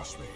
trust me.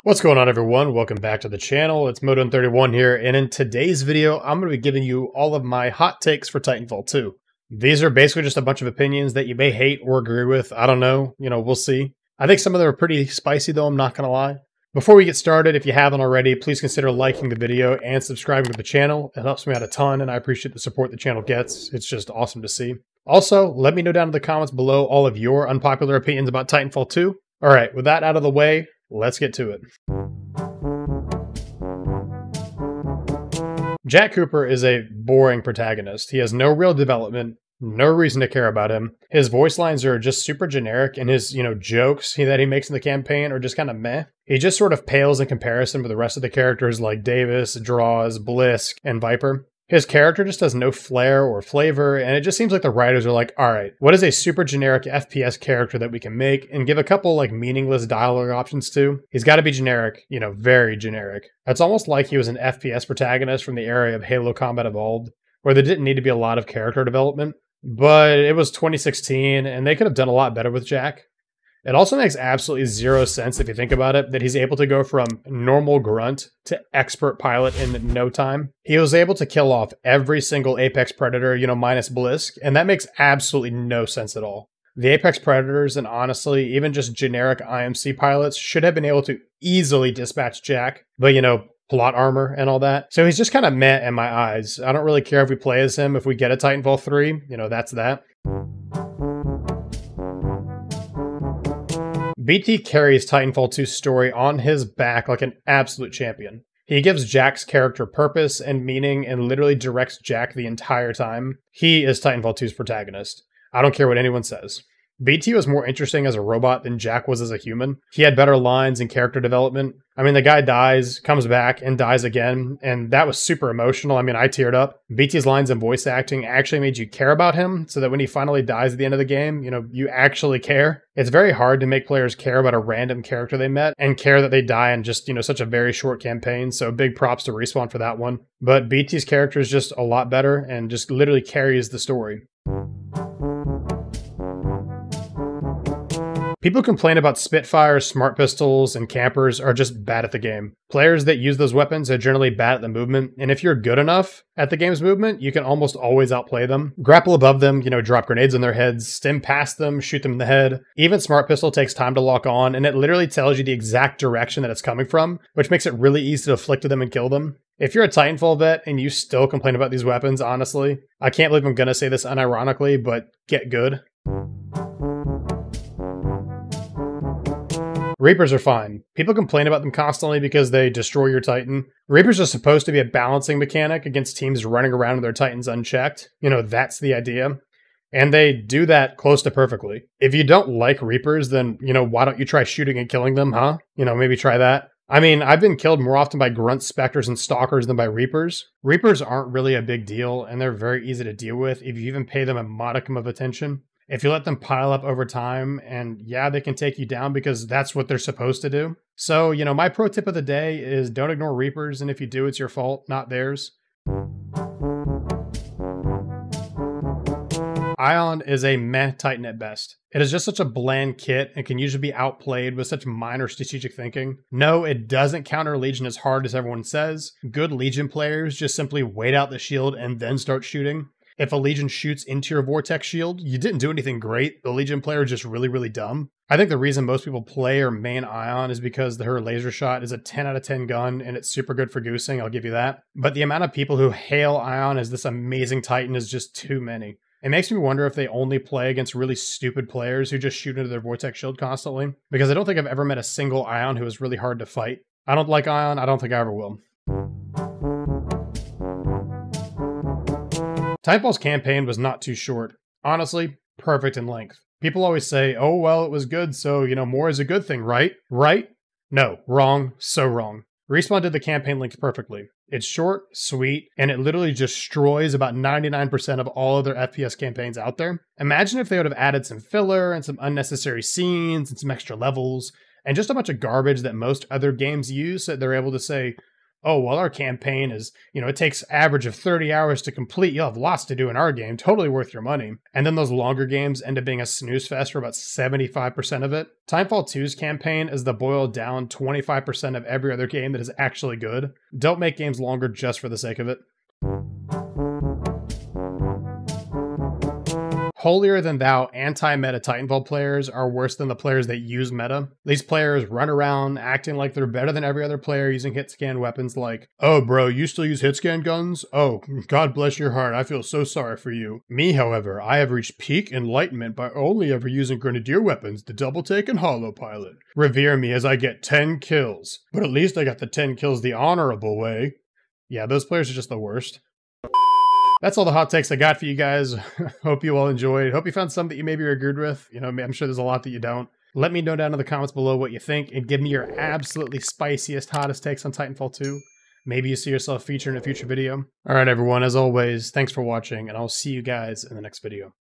What's going on, everyone? Welcome back to the channel. It's Modon31 here, and in today's video, I'm going to be giving you all of my hot takes for Titanfall 2. These are basically just a bunch of opinions that you may hate or agree with. I don't know. We'll see. I think some of them are pretty spicy, though, I'm not going to lie. Before we get started, if you haven't already, please consider liking the video and subscribing to the channel. It helps me out a ton, and I appreciate the support the channel gets. It's just awesome to see. Also, let me know down in the comments below all of your unpopular opinions about Titanfall 2. All right, with that out of the way, let's get to it. Jack Cooper is a boring protagonist. He has no real development, no reason to care about him. His voice lines are just super generic, and his, jokes that he makes in the campaign are just kind of meh. He just sort of pales in comparison with the rest of the characters like Davis, Draws, Blisk, and Viper. His character just has no flair or flavor, and it just seems like the writers are like, alright, what is a super generic FPS character that we can make and give a couple meaningless dialogue options to? He's got to be generic, very generic. It's almost like he was an FPS protagonist from the era of Halo Combat Evolved, where there didn't need to be a lot of character development. But it was 2016, and they could have done a lot better with Jack. It also makes absolutely zero sense if you think about it, that he's able to go from normal grunt to expert pilot in no time. He was able to kill off every single Apex Predator, minus Blisk, and that makes absolutely no sense at all. The Apex Predators, and honestly, even just generic IMC pilots, should have been able to easily dispatch Jack, but plot armor and all that. So he's just kind of meh in my eyes. I don't really care if we play as him. If we get a Titanfall 3, that's that. BT carries Titanfall 2's story on his back like an absolute champion. He gives Jack's character purpose and meaning and literally directs Jack the entire time. He is Titanfall 2's protagonist. I don't care what anyone says. BT was more interesting as a robot than Jack was as a human. He had better lines and character development. The guy dies, comes back, and dies again, and that was super emotional. I teared up. BT's lines and voice acting actually made you care about him, so that when he finally dies at the end of the game, you actually care. It's very hard to make players care about a random character they met, and care that they die in just, such a very short campaign, so big props to Respawn for that one. But BT's character is just a lot better, and just literally carries the story. People complain about Spitfires, smart pistols, and campers are just bad at the game. Players that use those weapons are generally bad at the movement, and if you're good enough at the game's movement, you can almost always outplay them. Grapple above them, drop grenades on their heads, stim past them, shoot them in the head. Even smart pistol takes time to lock on, and it literally tells you the exact direction that it's coming from, which makes it really easy to flick to them and kill them. If you're a Titanfall vet and you still complain about these weapons, honestly, I can't believe I'm gonna say this unironically, but get good. Reapers are fine. People complain about them constantly because they destroy your Titan. Reapers are supposed to be a balancing mechanic against teams running around with their Titans unchecked. That's the idea. And they do that close to perfectly. If you don't like Reapers, then, why don't you try shooting and killing them, huh? Maybe try that. I've been killed more often by Grunt, Spectres, and Stalkers than by Reapers. Reapers aren't really a big deal, and they're very easy to deal with if you even pay them a modicum of attention. If you let them pile up over time, and yeah, they can take you down because that's what they're supposed to do. So, my pro tip of the day is don't ignore Reapers, and if you do, it's your fault, not theirs. Ion is a meh Titan at best. It is just such a bland kit and can usually be outplayed with such minor strategic thinking. No, it doesn't counter Legion as hard as everyone says. Good Legion players just simply wait out the shield and then start shooting. If a Legion shoots into your Vortex shield, you didn't do anything great. The Legion player is just really, really dumb. I think the reason most people play or main Ion is because her laser shot is a 10 out of 10 gun and it's super good for goosing, I'll give you that. But the amount of people who hail Ion as this amazing Titan is just too many. It makes me wonder if they only play against really stupid players who just shoot into their Vortex shield constantly. Because I don't think I've ever met a single Ion who is really hard to fight. I don't like Ion, I don't think I ever will. Titanfall's campaign was not too short. Honestly, perfect in length. People always say, oh, well, it was good, so, more is a good thing, right? Right? No, wrong, so wrong. Respawn did the campaign length perfectly. It's short, sweet, and it literally destroys about 99% of all other FPS campaigns out there. Imagine if they would have added some filler and some unnecessary scenes and some extra levels and just a bunch of garbage that most other games use, that they're able to say, oh, well, our campaign is, it takes average of 30 hours to complete. You'll have lots to do in our game. Totally worth your money. And then those longer games end up being a snooze fest for about 75% of it. Titanfall 2's campaign is the boiled down 25% of every other game that is actually good. Don't make games longer just for the sake of it. Holier than thou anti-meta Titanfall players are worse than the players that use meta. These players run around acting like they're better than every other player using hit scan weapons like, oh bro, you still use hit scan guns? Oh, God bless your heart, I feel so sorry for you. Me, however, I have reached peak enlightenment by only ever using grenadier weapons, the double take and hollow pilot. Revere me as I get 10 kills. But at least I got the 10 kills the honorable way. Yeah, those players are just the worst. That's all the hot takes I got for you guys. Hope you all enjoyed. Hope you found some that you maybe agreed with. I'm sure there's a lot that you don't. Let me know down in the comments below what you think and give me your absolutely spiciest, hottest takes on Titanfall 2. Maybe you see yourself featured in a future video. All right, everyone, as always, thanks for watching, and I'll see you guys in the next video.